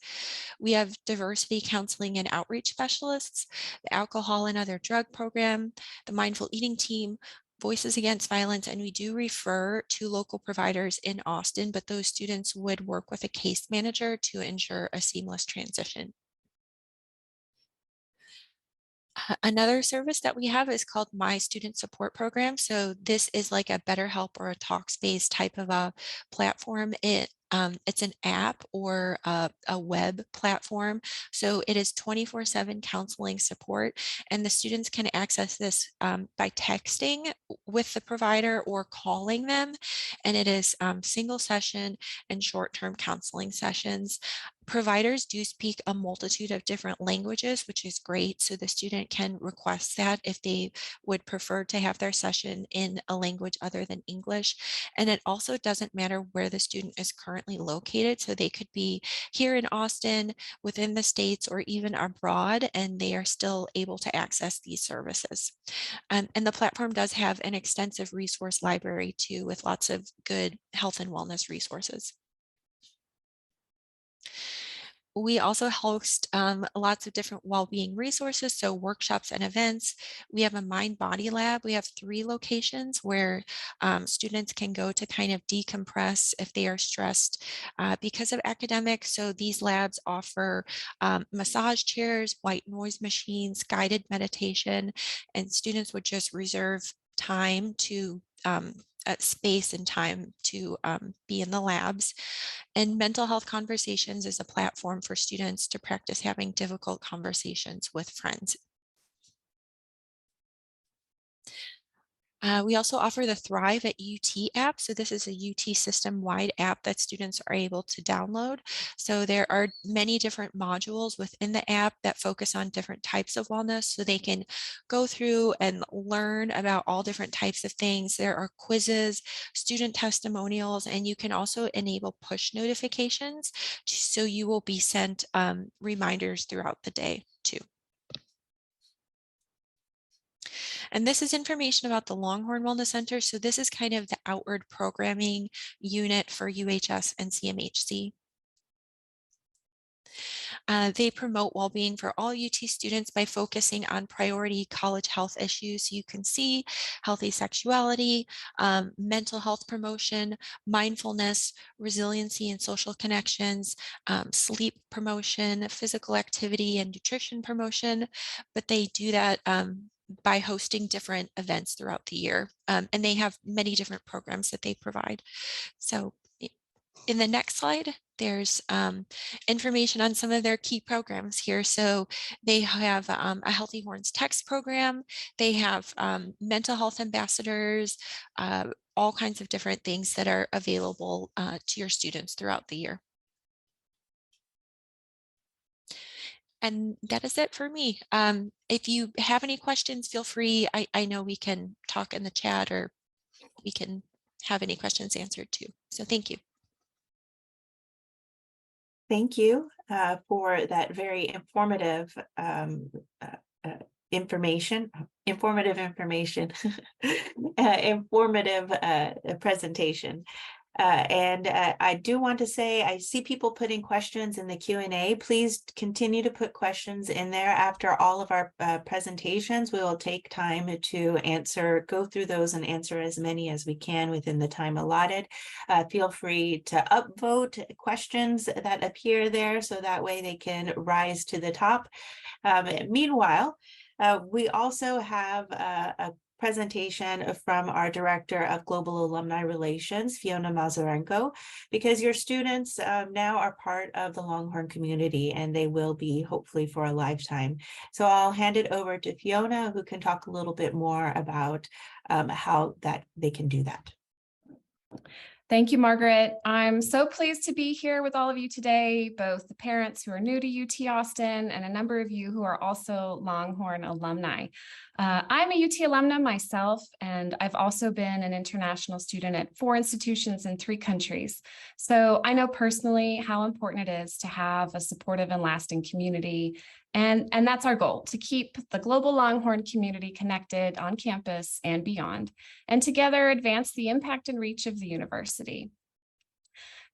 We have diversity counseling and outreach specialists, the alcohol and other drug program, the mindful eating team, Voices Against Violence, and we do refer to local providers in Austin, but those students would work with a case manager to ensure a seamless transition. Another service that we have is called My Student Support Program. So this is like a BetterHelp or a Talkspace type of a platform. It's an app or a web platform. So it is 24/7 counseling support, and the students can access this by texting with the provider or calling them. And it is single session and short-term counseling sessions. Providers do speak a multitude of different languages, which is great. So the student can request that if they would prefer to have their session in a language other than English. And it also doesn't matter where the student is currently located. So they could be here in Austin, within the States, or even abroad, and they are still able to access these services. And the platform does have an extensive resource library too, with lots of good health and wellness resources. We also host lots of different well-being resources, so workshops and events. We have a mind-body lab. We have 3 locations where students can go to kind of decompress if they are stressed because of academics. So these labs offer massage chairs, white noise machines, guided meditation, and students would just reserve time to space and time to be in the labs. And Mental Health Conversations is a platform for students to practice having difficult conversations with friends. We also offer the Thrive at UT app. So this is a UT system-wide app that students are able to download. So there are many different modules within the app that focus on different types of wellness. So they can go through and learn about all different types of things. There are quizzes, student testimonials, and you can also enable push notifications. So you will be sent reminders throughout the day too. And this is information about the Longhorn Wellness Center. So this is kind of the outward programming unit for UHS and CMHC. They promote well-being for all UT students by focusing on priority college health issues. You can see healthy sexuality, mental health promotion, mindfulness, resiliency and social connections, sleep promotion, physical activity and nutrition promotion. But they do that by hosting different events throughout the year. And they have many different programs that they provide. So in the next slide, there's information on some of their key programs here. So they have a Healthy Horns text program. They have mental health ambassadors, all kinds of different things that are available to your students throughout the year. And that is it for me. If you have any questions, feel free. I know we can talk in the chat, or we can have any questions answered too. So thank you.
Thank you for that very informative informative presentation. And I do want to say, I see people putting questions in the Q&A. Please continue to put questions in there. After all of our presentations, we will take time to go through those and answer as many as we can within the time allotted. Feel free to upvote questions that appear there, so that way they can rise to the top. Meanwhile, we also have a presentation from our Director of Global Alumni Relations, Fiona Mazurenko, because your students now are part of the Longhorn community, and they will be hopefully for a lifetime. So I'll hand it over to Fiona, who can talk a little bit more about how they can do that.
Thank you, Margaret. I'm so pleased to be here with all of you today, both the parents who are new to UT Austin and a number of you who are also Longhorn alumni. I'm a UT alumna myself, and I've also been an international student at 4 institutions in 3 countries. So I know personally how important it is to have a supportive and lasting community. And that's our goal, to keep the global Longhorn community connected on campus and beyond, and together advance the impact and reach of the university.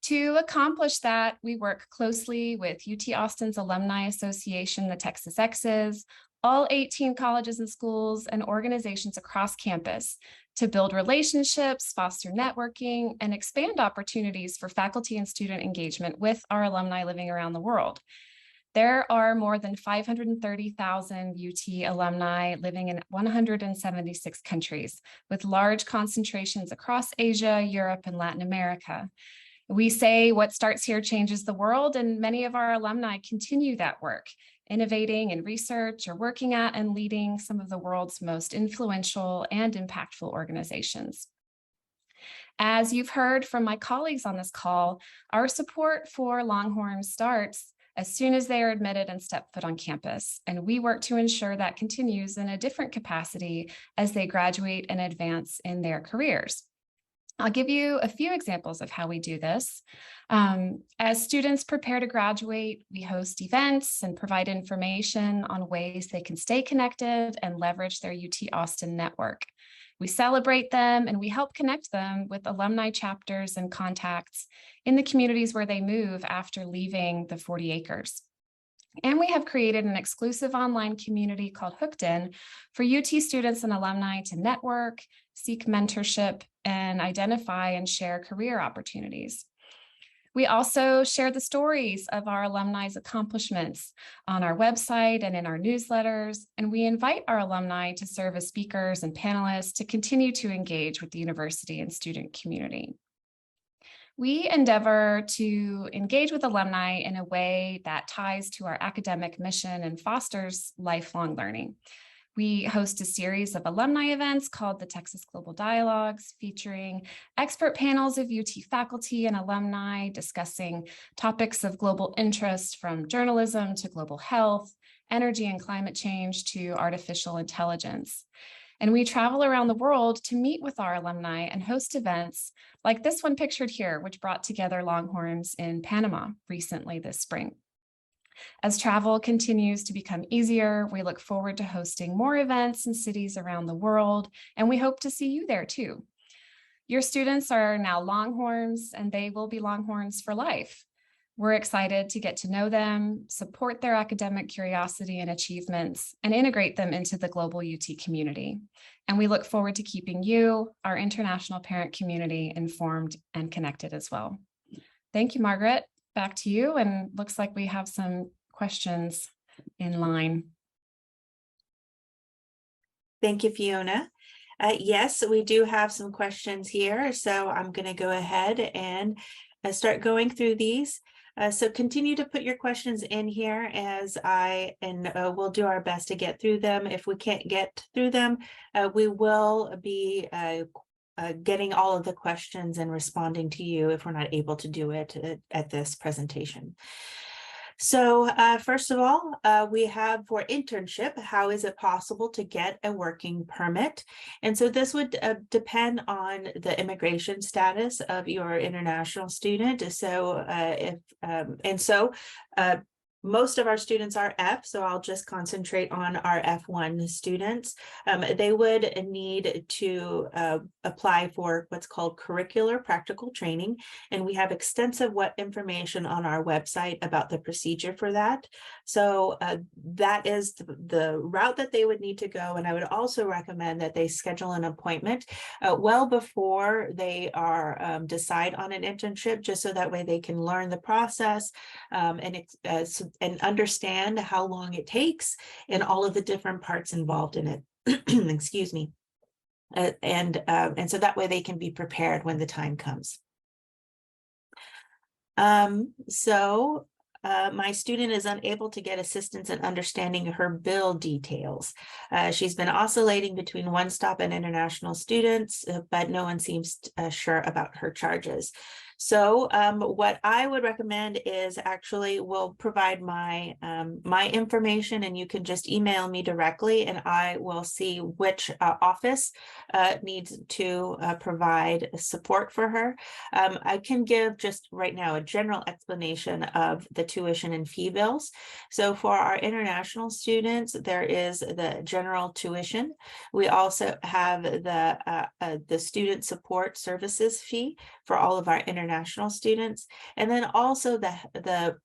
To accomplish that, we work closely with UT Austin's Alumni Association, the Texas X's, all 18 colleges and schools and organizations across campus to build relationships, foster networking, and expand opportunities for faculty and student engagement with our alumni living around the world. There are more than 530,000 UT alumni living in 176 countries, with large concentrations across Asia, Europe, and Latin America. We say what starts here changes the world, and many of our alumni continue that work, innovating in research or working at and leading some of the world's most influential and impactful organizations. As you've heard from my colleagues on this call, our support for Longhorn starts as soon as they are admitted and step foot on campus, and we work to ensure that continues in a different capacity as they graduate and advance in their careers. I'll give you a few examples of how we do this. As students prepare to graduate, we host events and provide information on ways they can stay connected and leverage their UT Austin network. We celebrate them and we help connect them with alumni chapters and contacts in the communities where they move after leaving the 40 acres. And we have created an exclusive online community called Hooked In for UT students and alumni to network, seek mentorship, and identify and share career opportunities. We also share the stories of our alumni's accomplishments on our website and in our newsletters, and we invite our alumni to serve as speakers and panelists to continue to engage with the university and student community. We endeavor to engage with alumni in a way that ties to our academic mission and fosters lifelong learning. We host a series of alumni events called the Texas Global Dialogues, featuring expert panels of UT faculty and alumni discussing topics of global interest from journalism to global health, energy and climate change to artificial intelligence. And we travel around the world to meet with our alumni and host events like this one pictured here, which brought together Longhorns in Panama recently this spring. As travel continues to become easier, we look forward to hosting more events in cities around the world, and we hope to see you there too. Your students are now Longhorns, and they will be Longhorns for life. We're excited to get to know them, support their academic curiosity and achievements, and integrate them into the global UT community. And we look forward to keeping you, our international parent community, informed and connected as well. Thank you, Margaret. Back to you, and looks like we have some questions in line.
Thank you, Fiona. Yes, we do have some questions here, so I'm going to go ahead and start going through these. So continue to put your questions in here we'll do our best to get through them. If we can't get through them, we will be getting all of the questions and responding to you if we're not able to do it at this presentation. So first of all, we have for internship, how is it possible to get a working permit? And so this would depend on the immigration status of your international student. So most of our students are F, so I'll just concentrate on our F1 students. They would need to apply for what's called curricular practical training, and we have extensive information on our website about the procedure for that. So that is the route that they would need to go, and I would also recommend that they schedule an appointment well before they are decide on an internship, just so that way they can learn the process and understand how long it takes and all of the different parts involved in it. Excuse me. And so that way they can be prepared when the time comes. My student is unable to get assistance in understanding her bill details. She's been oscillating between one-stop and international students, but no one seems sure about her charges. So what I would recommend is actually we'll provide my my information, and you can just email me directly, and I will see which office needs to provide support for her. I can give just right now a general explanation of the tuition and fee bills. So for our international students, there is the general tuition. We also have the student support services fee, for all of our international students. And then also the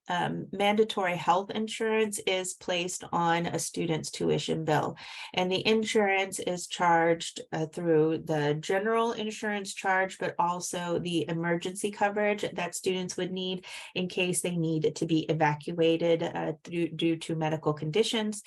mandatory health insurance is placed on a student's tuition bill. And the insurance is charged through the general insurance charge, but also the emergency coverage that students would need in case they need to be evacuated due to medical conditions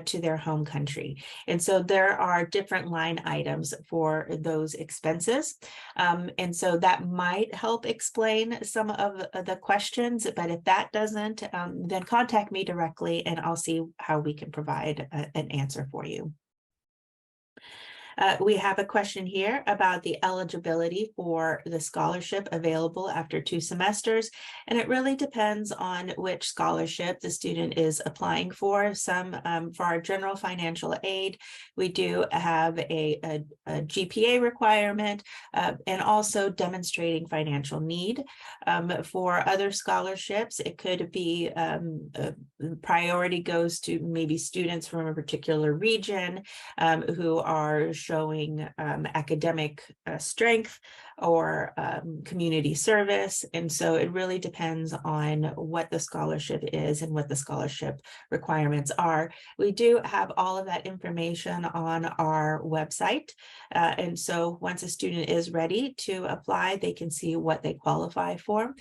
to their home country. And so there are different line items for those expenses. And so that might help explain some of the questions, but if that doesn't, then contact me directly and I'll see how we can provide an answer for you. We have a question here about the eligibility for the scholarship available after 2 semesters, and it really depends on which scholarship the student is applying for. Some for our general financial aid, we do have a GPA requirement and also demonstrating financial need. For other scholarships, it could be priority goes to maybe students from a particular region who are showing academic strength or community service. And so it really depends on what the scholarship is and what the scholarship requirements are. We do have all of that information on our website. And so once a student is ready to apply, they can see what they qualify for.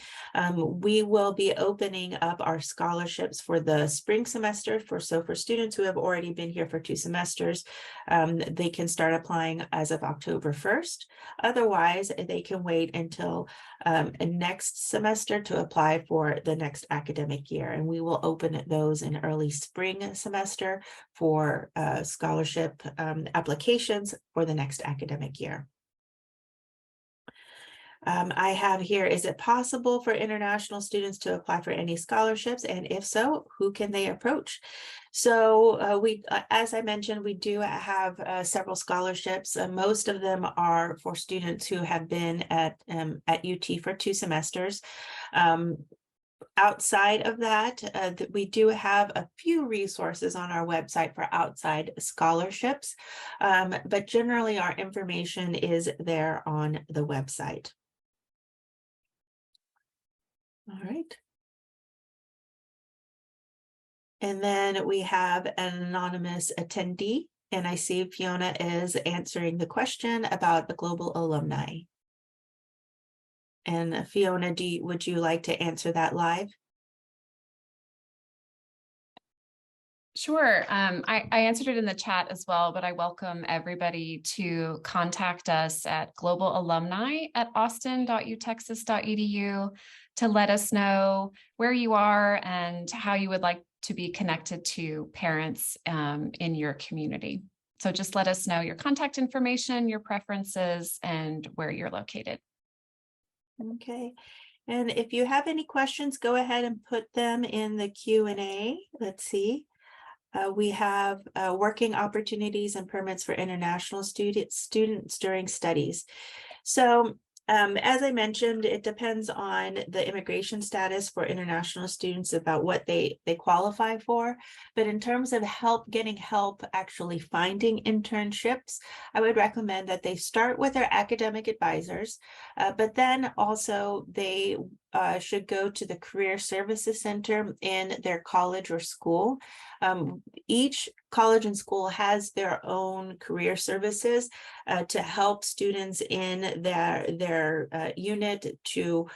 We will be opening up our scholarships for the spring semester. So for students who have already been here for 2 semesters, they can start applying as of October 1st. Otherwise, they can wait until next semester to apply for the next academic year. And we will open those in early spring semester for scholarship applications for the next academic year. I have here, is it possible for international students to apply for any scholarships? And if so, who can they approach? So as I mentioned, we do have several scholarships. Most of them are for students who have been at UT for 2 semesters. Outside of that, we do have a few resources on our website for outside scholarships, but generally our information is there on the website. All right. And then we have an anonymous attendee, and I see Fiona is answering the question about the global alumni. And Fiona, would you like to answer that live?
Sure. I answered it in the chat as well, but I welcome everybody to contact us at globalalumni@austin.utexas.edu to let us know where you are and how you would like to be connected to parents in your community. So just let us know your contact information, your preferences, and where you're located.
Okay. And if you have any questions, go ahead and put them in the Q&A. Let's see. We have working opportunities and permits for international students during studies. So as I mentioned, it depends on the immigration status for international students about what they qualify for. But in terms of getting help actually finding internships, I would recommend that they start with their academic advisors, but then also they should go to the Career Services Center in their college or school. Each college and school has their own career services to help students in their unit to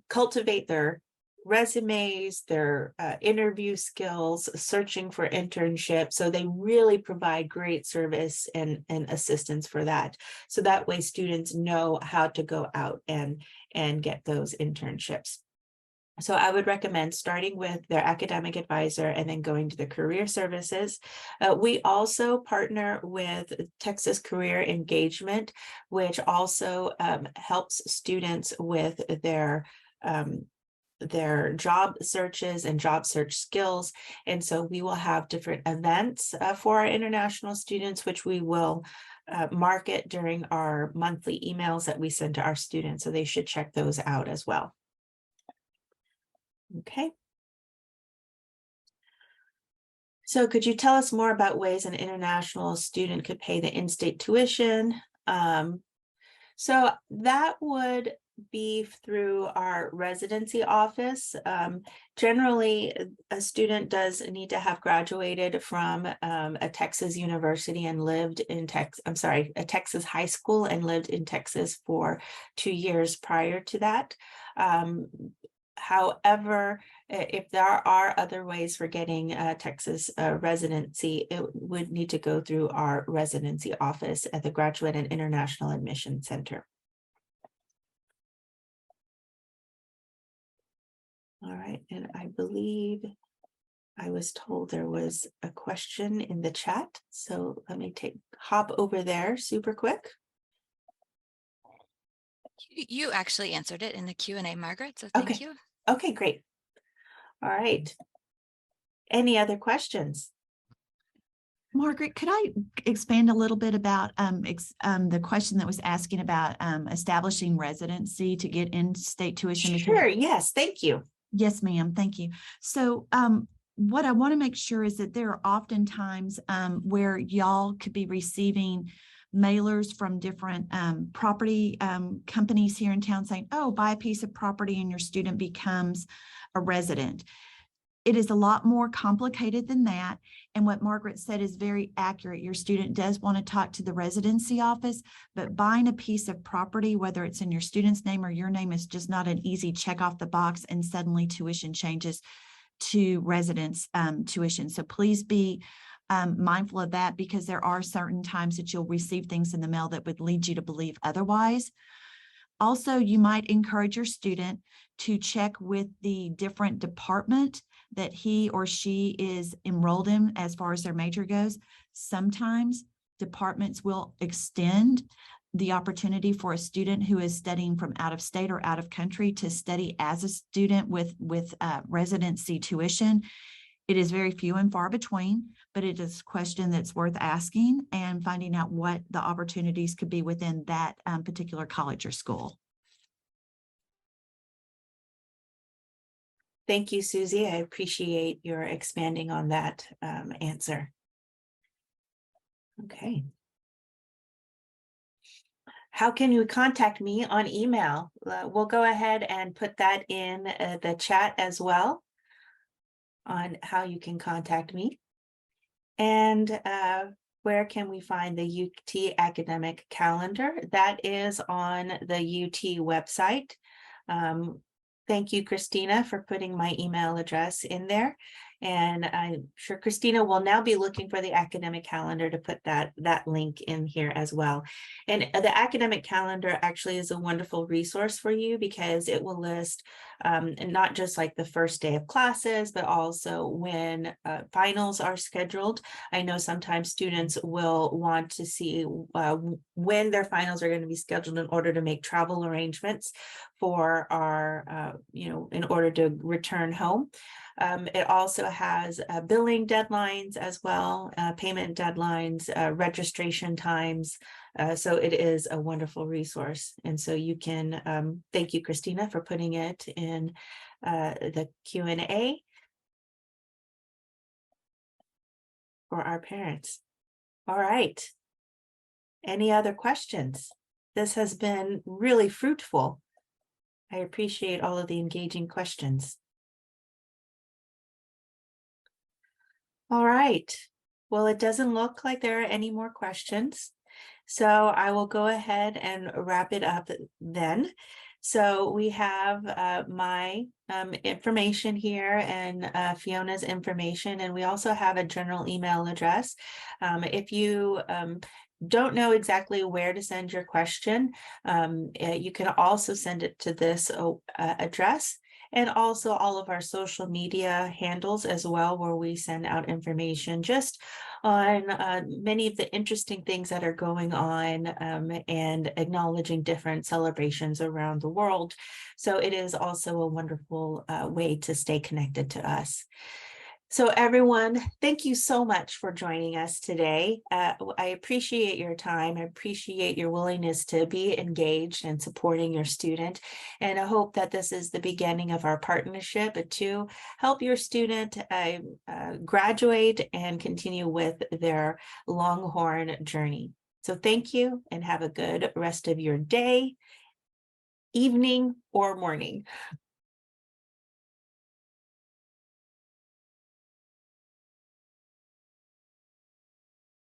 cultivate their resumes, their interview skills, searching for internships. So they really provide great service and assistance for that. So that way students know how to go out and get those internships. So I would recommend starting with their academic advisor and then going to the career services. We also partner with Texas Career Engagement, which also helps students with their job searches and job search skills. And so we will have different events for our international students, which we will market during our monthly emails that we send to our students. So they should check those out as well. Okay. So could you tell us more about ways an international student could pay the in-state tuition? So that would be through our residency office. Generally, a student does need to have graduated from a Texas university and lived in a Texas high school and lived in Texas for 2 years prior to that. However, if there are other ways for getting a Texas residency, it would need to go through our residency office at the Graduate and International Admission Center. All right, and I believe I was told there was a question in the chat, so let me hop over there super quick.
You actually answered it in the Q&A, Margaret, so
Okay.
thank you.
Okay, great. All right. Any other questions?
Margaret, could I expand a little bit about the question that was asking about establishing residency to get in-state tuition?
Sure, yes, thank you.
Yes, ma'am, thank you. So what I want to make sure is that there are often times where y'all could be receiving mailers from different property companies here in town saying, oh, buy a piece of property and your student becomes a resident. It is a lot more complicated than that. And what Margaret said is very accurate. Your student does want to talk to the residency office, but buying a piece of property, whether it's in your student's name or your name, is just not an easy check off the box and suddenly tuition changes to residence tuition. So please be mindful of that, because there are certain times that you'll receive things in the mail that would lead you to believe otherwise. Also, you might encourage your student to check with the different department that he or she is enrolled in as far as their major goes. Sometimes departments will extend the opportunity for a student who is studying from out of state or out of country to study as a student with residency tuition. It is very few and far between, but it is a question that's worth asking and finding out what the opportunities could be within that particular college or school.
Thank you, Susie. I appreciate your expanding on that answer. Okay. How can you contact me on email? We'll go ahead and put that in the chat as well on how you can contact me. And where can we find the UT academic calendar? That is on the UT website. Thank you, Christina, for putting my email address in there. And I'm sure Christina will now be looking for the academic calendar to put that link in here as well. And the academic calendar actually is a wonderful resource for you, because it will list not just like the first day of classes, but also when finals are scheduled. I know sometimes students will want to see when their finals are going to be scheduled in order to make travel arrangements for our, in order to return home. It also has billing deadlines as well, payment deadlines, registration times. So it is a wonderful resource. And so you can, thank you, Christina, for putting it in the Q&A for our parents. All right. Any other questions? This has been really fruitful. I appreciate all of the engaging questions. All right. Well, it doesn't look like there are any more questions. So I will go ahead and wrap it up then. So we have my information here and Fiona's information, and we also have a general email address. If you don't know exactly where to send your question, you can also send it to this address, and also all of our social media handles as well, where we send out information just on many of the interesting things that are going on and acknowledging different celebrations around the world. So it is also a wonderful way to stay connected to us. So everyone, thank you so much for joining us today. I appreciate your time. I appreciate your willingness to be engaged and supporting your student. And I hope that this is the beginning of our partnership to help your student graduate and continue with their Longhorn journey. So thank you and have a good rest of your day. evening or morning.